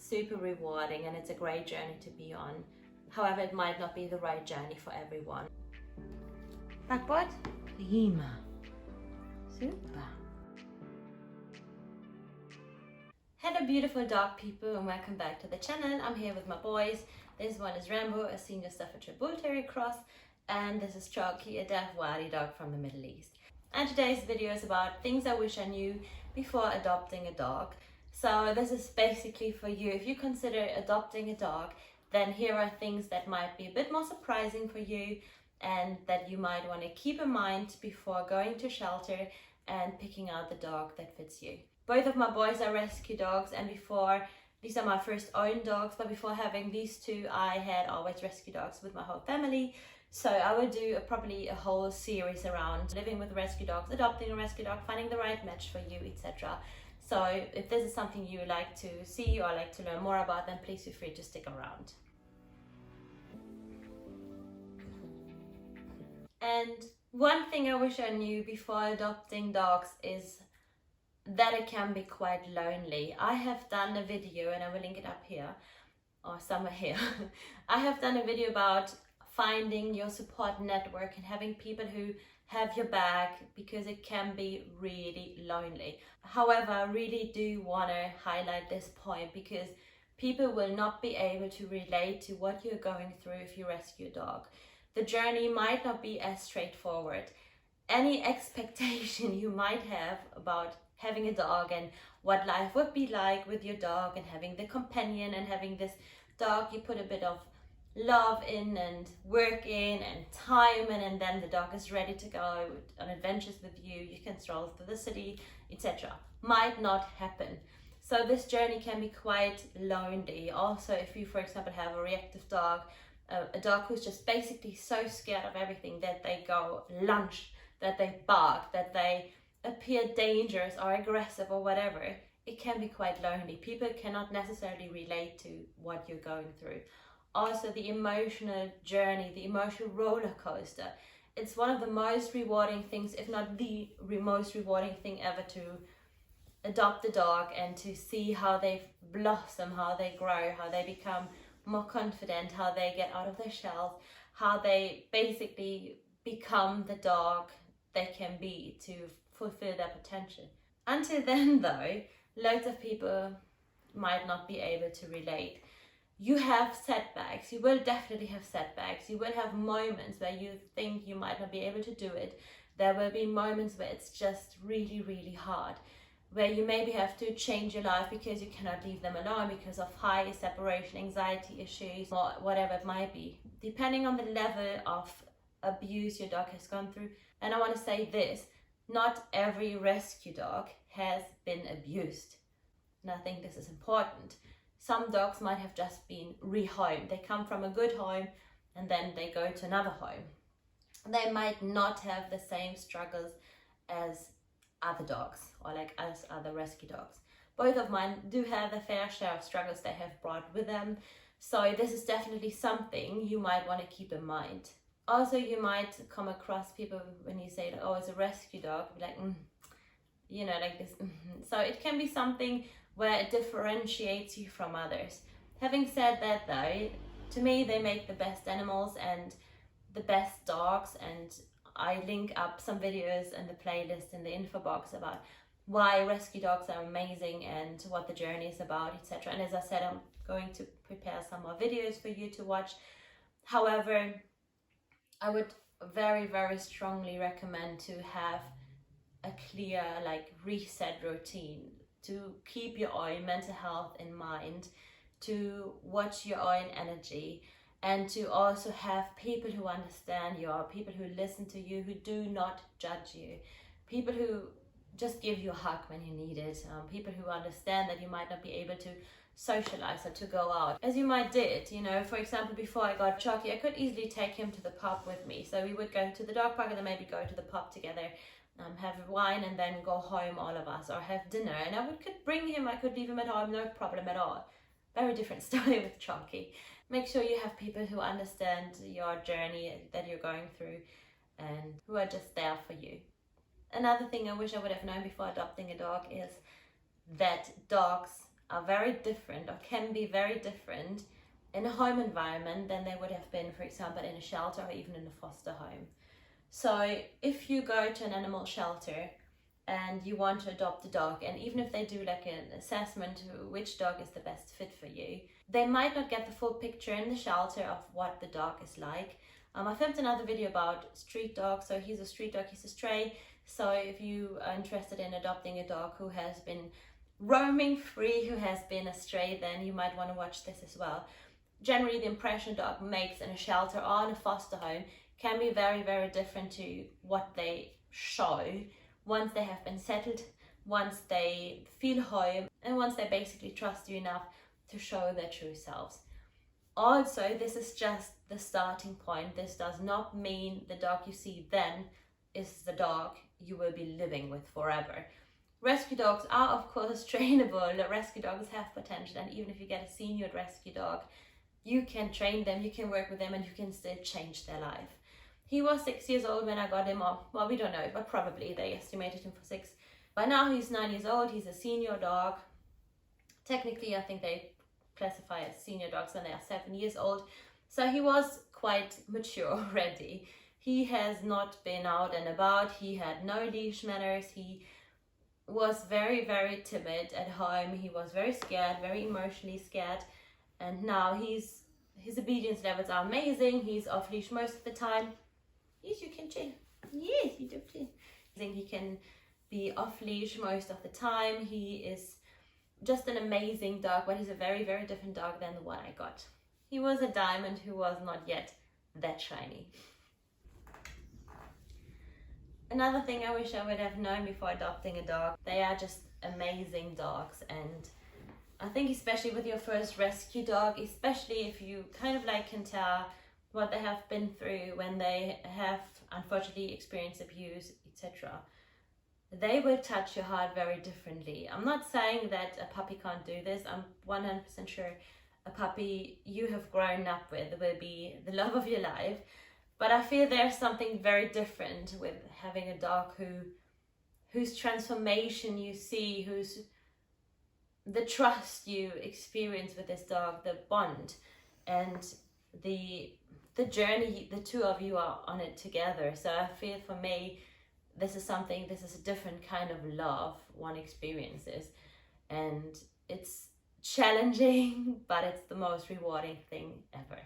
super rewarding and it's a great journey to be on. However, it might not be the right journey for everyone. Backboard? Prima. Super. Hello beautiful dog people and welcome back to the channel. I'm here with my boys. This one is Rambo, a senior Staffordshire Bull Terrier cross, and this is Chalky, a deaf Wadi dog from the Middle East. And today's video is about things I wish I knew before adopting a dog. So this is basically for you. If you consider adopting a dog, then here are things that might be a bit more surprising for you and that you might want to keep in mind before going to shelter and picking out the dog that fits you. Both of my boys are rescue dogs, and these are my first own dogs, but before having these two, I had always rescue dogs with my whole family. So I will do probably a whole series around living with rescue dogs, adopting a rescue dog, finding the right match for you, etc. So if this is something you like to see or like to learn more about, then please feel free to stick around. And one thing I wish I knew before adopting dogs is that it can be quite lonely. I have done a video, and I will link it up here or somewhere here. I have done a video about finding your support network and having people who have your back, because it can be really lonely. However, I really do want to highlight this point because people will not be able to relate to what you're going through if you rescue a dog. The journey might not be as straightforward. Any expectation you might have about having a dog and what life would be like with your dog and having the companion and having this dog you put a bit of love in and work in and time in, and then the dog is ready to go on adventures with you, you can stroll through the city, etc. Might not happen. So this journey can be quite lonely. Also, if you, for example, have a reactive dog, a dog who's just basically so scared of everything that they go lunge, that they bark, that they appear dangerous or aggressive or whatever, it can be quite lonely. People cannot necessarily relate to what you're going through. Also, the emotional journey, the emotional roller coaster, it's one of the most rewarding things, if not the most rewarding thing ever, to adopt a dog and to see how they blossom, how they grow, how they become more confident, how they get out of their shells, how they basically become the dog they can be to fulfill their potential. Until then though, loads of people might not be able to relate. You have setbacks, you will definitely have setbacks, you will have moments where you think you might not be able to do it. There will be moments where it's just really, really hard, where you maybe have to change your life because you cannot leave them alone because of high separation anxiety issues or whatever it might be, depending on the level of abuse your dog has gone through. And I want to say this, not every rescue dog has been abused. And I think this is important. Some dogs might have just been rehomed. They come from a good home and then they go to another home. They might not have the same struggles as other dogs or like as other rescue dogs. Both of mine do have a fair share of struggles they have brought with them. So this is definitely something you might want to keep in mind. Also, you might come across people when you say, oh, it's a rescue dog, like, you know, like this. So it can be something where it differentiates you from others. Having said that though, to me, they make the best animals and the best dogs. And I link up some videos in the playlist in the info box about why rescue dogs are amazing and what the journey is about, etc. And as I said, I'm going to prepare some more videos for you to watch. However, I would very, very strongly recommend to have a clear reset routine, to keep your own mental health in mind, to watch your own energy, and to also have people who understand you, or people who listen to you, who do not judge you, people who just give you a hug when you need it, people who understand that you might not be able to socialize or to go out as you might did. You know, for example, before I got Chalky, I could easily take him to the pub with me. So we would go to the dog park and then maybe go to the pub together, have wine and then go home all of us, or have dinner. And could bring him, I could leave him at home, no problem at all. Very different story with Chalky. Make sure you have people who understand your journey that you're going through and who are just there for you. Another thing I wish I would have known before adopting a dog is that dogs are very different, or can be very different in a home environment than they would have been, for example, in a shelter or even in a foster home. So if you go to an animal shelter and you want to adopt a dog, and even if they do like an assessment which dog is the best fit for you, they might not get the full picture in the shelter of what the dog is like. I filmed another video about street dogs. So he's a street dog, he's a stray. So if you are interested in adopting a dog who has been roaming free, who has been a stray, then you might want to watch this as well. Generally, the impression a dog makes in a shelter or in a foster home can be very, very different to what they show once they have been settled, once they feel home, and once they basically trust you enough to show their true selves. Also, this is just the starting point. This does not mean the dog you see then is the dog you will be living with forever. Rescue dogs are, of course, trainable. The rescue dogs have potential, and even if you get a senior rescue dog, you can train them, you can work with them, and you can still change their life. He was 6 years old when I got him, or well, we don't know, but probably they estimated him for 6. By now he's 9 years old, he's a senior dog. Technically, I think they classify as senior dogs when they are 7 years old. So he was quite mature already. He has not been out and about, he had no leash manners, he was very, very timid at home, he was very scared, very emotionally scared, and now his obedience levels are amazing. He's off leash most of the time. Yes, you can chill. Yes, you do chill. I think he can be off leash most of the time. He is just an amazing dog, but he's a very, very different dog than the one I got. He was a diamond who was not yet that shiny. Another thing I wish I would have known before adopting a dog, they are just amazing dogs, and I think especially with your first rescue dog, especially if you kind of like can tell what they have been through when they have unfortunately experienced abuse, etc. They will touch your heart very differently. I'm not saying that a puppy can't do this. I'm 100% sure a puppy you have grown up with will be the love of your life. But I feel there's something very different with having a dog whose transformation you see, whose the trust you experience with this dog, the bond, and the journey the two of you are on it together. So I feel for me, this is a different kind of love one experiences, and it's challenging, but it's the most rewarding thing ever.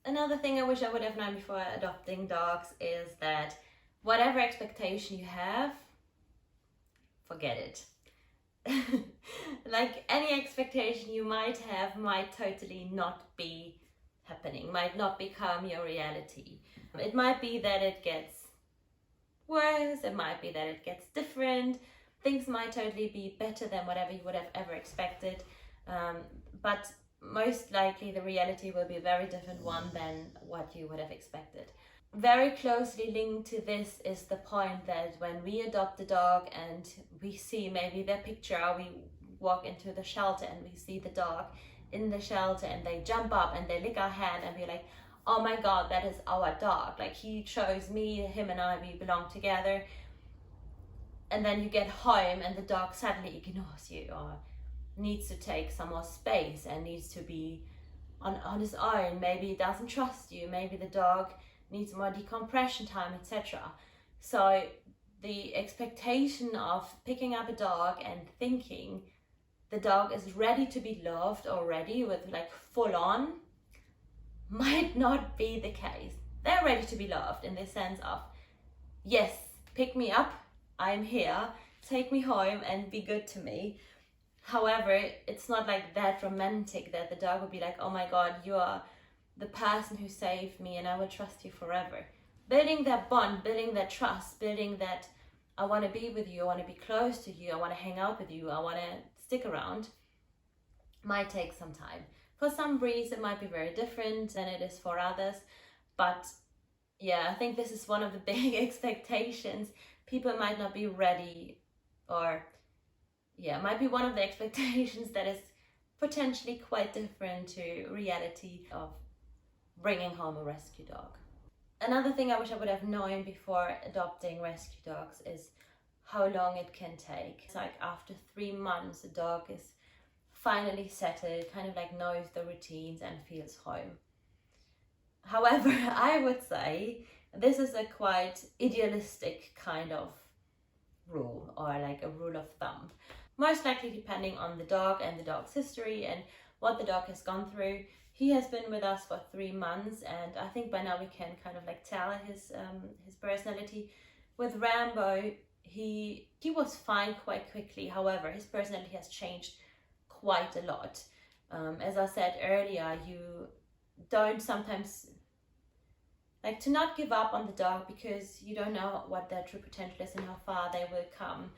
Another thing I wish I would have known before adopting dogs is that whatever expectation you have, forget it. Like any expectation you might have might totally not be happening, might not become your reality. It might be that it gets worse, it might be that it gets different, things might totally be better than whatever you would have ever expected, but most likely the reality will be a very different one than what you would have expected. Very closely linked to this is the point that when we adopt a dog and we see maybe their picture, or we walk into the shelter and we see the dog in the shelter and they jump up and they lick our hand and we're like, oh my god, that is our dog, like he chose me, him and I, we belong together. And then you get home and the dog suddenly ignores you, or needs to take some more space and needs to be on his own. Maybe he doesn't trust you, maybe the dog needs more decompression time, etc. So the expectation of picking up a dog and thinking the dog is ready to be loved already with like full on might not be the case. They're ready to be loved in the sense of, yes, pick me up, I'm here, take me home and be good to me. However, it's not like that romantic that the dog would be like, oh my god, you are the person who saved me and I will trust you forever. Building that bond, building that trust, building that I want to be with you, I want to be close to you, I want to hang out with you, I want to stick around, might take some time. For some breeds it might be very different than it is for others, but yeah, I think this is one of the big expectations. People might not be ready, or yeah, might be one of the expectations that is potentially quite different to reality of bringing home a rescue dog. Another thing I wish I would have known before adopting rescue dogs is how long it can take. It's like after 3 months, a dog is finally settled, kind of like knows the routines and feels home. However, I would say this is a quite idealistic kind of rule, or like a rule of thumb. Most likely depending on the dog and the dog's history and what the dog has gone through. He has been with us for 3 months, and I think by now we can kind of like tell his personality. With Rambo, he was fine quite quickly. However, his personality has changed quite a lot. As I said earlier, you don't sometimes like to not give up on the dog, because you don't know what their true potential is and how far they will come.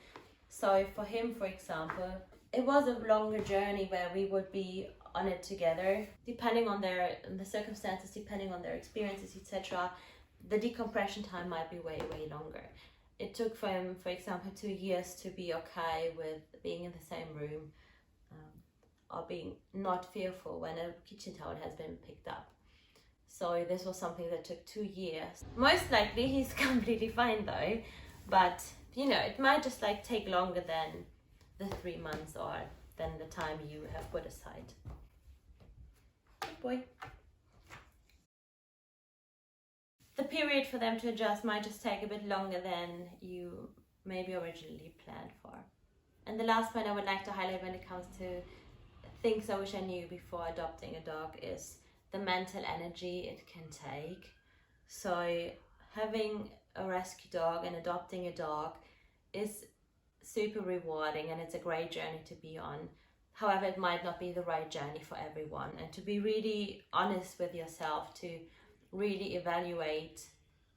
So for him, for example, it was a longer journey where we would be on it together, depending on the circumstances, depending on their experiences, etc. The decompression time might be way longer. It took for him, for example, 2 years to be okay with being in the same room, or being not fearful when a kitchen towel has been picked up. So this was something that took 2 years. Most likely he's completely fine though, but you know, it might just like take longer than the 3 months or than the time you have put aside. Good boy. The period for them to adjust might just take a bit longer than you maybe originally planned for. And the last point I would like to highlight when it comes to things I wish I knew before adopting a dog is the mental energy it can take. So having a rescue dog and adopting a dog is super rewarding, and it's a great journey to be on. However, it might not be the right journey for everyone, and to be really honest with yourself, to really evaluate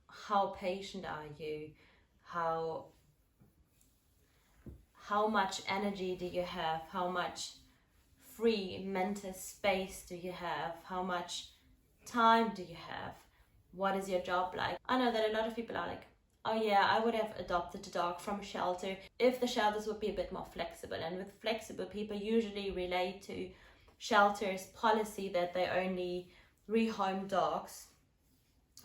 how patient are you, how much energy do you have, how much free mental space do you have, how much time do you have, what is your job like. I know that a lot of people are like, oh yeah, I would have adopted a dog from a shelter if the shelters would be a bit more flexible. And with flexible, people usually relate to shelters' policy that they only rehome dogs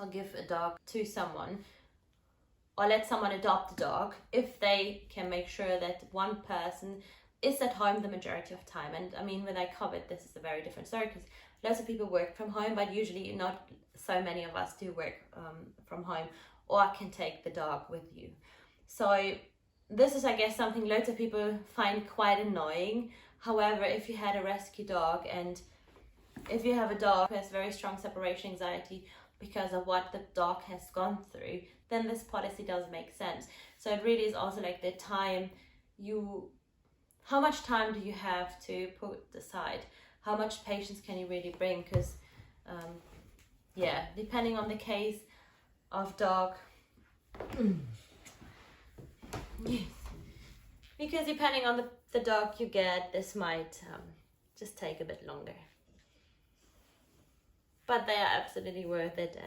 or give a dog to someone, or let someone adopt a dog if they can make sure that one person is at home the majority of time. And I mean, with COVID, this is a very different story, because lots of people work from home, but usually not so many of us do work from home or can take the dog with you. So this is, I guess, something loads of people find quite annoying. However, if you had a rescue dog, and if you have a dog who has very strong separation anxiety because of what the dog has gone through, then this policy does make sense. So it really is also like the time how much time do you have to put aside? How much patience can you really bring? Because yeah, depending on the case of dog, yes, because depending on the dog you get, this might just take a bit longer. But they are absolutely worth it,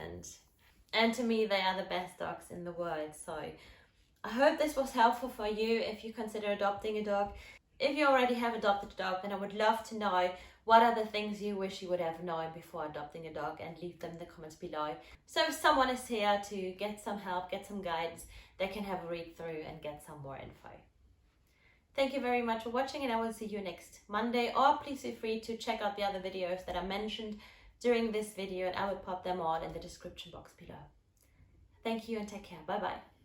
and to me they are the best dogs in the world. So I hope this was helpful for you if you consider adopting a dog. If you already have adopted a dog, then I would love to know what are the things you wish you would have known before adopting a dog, and leave them in the comments below. So if someone is here to get some help, get some guidance, they can have a read through and get some more info. Thank you very much for watching, and I will see you next Monday. Or please feel free to check out the other videos that I mentioned during this video, and I will pop them all in the description box below. Thank you and take care. Bye bye.